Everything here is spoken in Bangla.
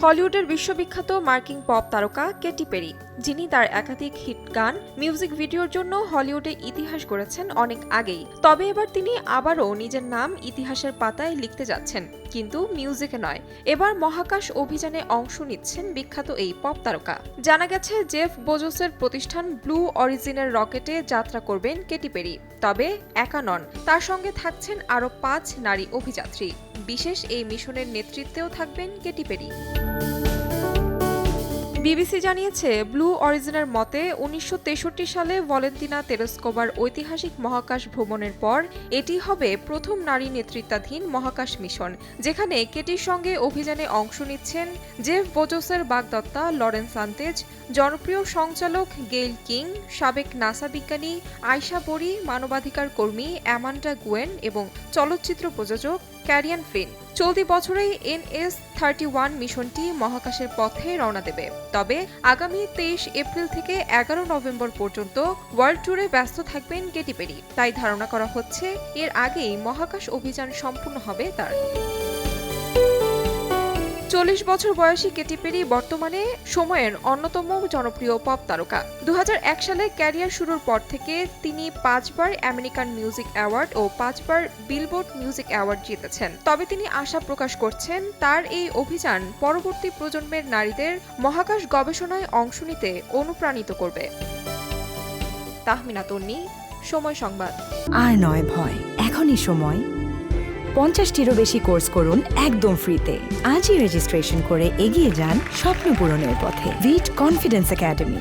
হলিউডের বিশ্ববিখ্যাত মার্কিন পপ তারকা কেটি পেরি, যিনি তার একাধিক হিট গান, মিউজিক ভিডিওর জন্য হলিউডে ইতিহাস গড়েছেন অনেক আগেই। তবে এবার তিনি আবারও নিজের নাম ইতিহাসের পাতায় লিখতে যাচ্ছেন, কিন্তু মিউজিকে নয়। এবার মহাকাশ অভিযানে অংশ নিচ্ছেন বিখ্যাত এই পপ তারকা। জানা গেছে জেফ বেজোসের প্রতিষ্ঠান ব্লু অরিজিনের রকেটে যাত্রা করবেন কেটি পেরি। তবে একা নন, তার সঙ্গে থাকছেন আরও 5 নারী অভিযাত্রী। বিশেষ এই মিশনের নেতৃত্বেও থাকবেন কেটি পেরি। বিবিসি জানিয়েছে, ব্লু অরিজিনের মতে 1963 সালে ভ্যালেন্টিনা তেরেস্কোবার ঐতিহাসিক মহাকাশ ভ্রমণের পর এটি হবে প্রথম নারী নেতৃত্বাধীন মহাকাশ মিশন, যেখানে কেটির সঙ্গে অভিযানে অংশ নিচ্ছেন জেফ বেজোসের বাগদত্তা লরেন সান্তেজ, জনপ্রিয় সঞ্চালক গেইল কিং, সাবেক নাসা বিজ্ঞানী আয়শা বরি, মানবাধিকার কর্মী অ্যামান্ডা গুয়েন এবং চলচ্চিত্র প্রযোজক ক্যারিয়ান ফিন। চলতি বছরেই NS-31 মিশনটি মহাকাশের পথে রওনা দেবে। তবে আগামী 23 এপ্রিল থেকে 11 নভেম্বর পর্যন্ত ওয়ার্ল্ড ট্যুরে ব্যস্ত থাকবেন কেটি পেরি। তাই ধারণা করা হচ্ছে এর আগেই মহাকাশ অভিযান সম্পূর্ণ হবে তার। 40 বছর বয়সী কেটি পেরি বর্তমানে সময়ের অন্যতম জনপ্রিয় পপ তারকা। 2001 সালে ক্যারিয়ার শুরুর পর থেকে তিনি 5 বার আমেরিকান মিউজিক অ্যাওয়ার্ড ও 5 বার বিলবোর্ড মিউজিক অ্যাওয়ার্ড জিতেছেন। তবে তিনি আশা প্রকাশ করছেন, তার এই অভিযান পরবর্তী প্রজন্মের নারীদের মহাকাশ গবেষণায় অংশ নিতে অনুপ্রাণিত করবে। তাহমিনা তন্নি, সময় সংবাদ। আর নয় ভয়, এখনই সময়। 50টিরও বেশি কোর্স করুন একদম ফ্রিতে। আজই রেজিস্ট্রেশন করে এগিয়ে যান স্বপ্ন পূরণের পথে। ভিট কনফিডেন্স একাডেমি।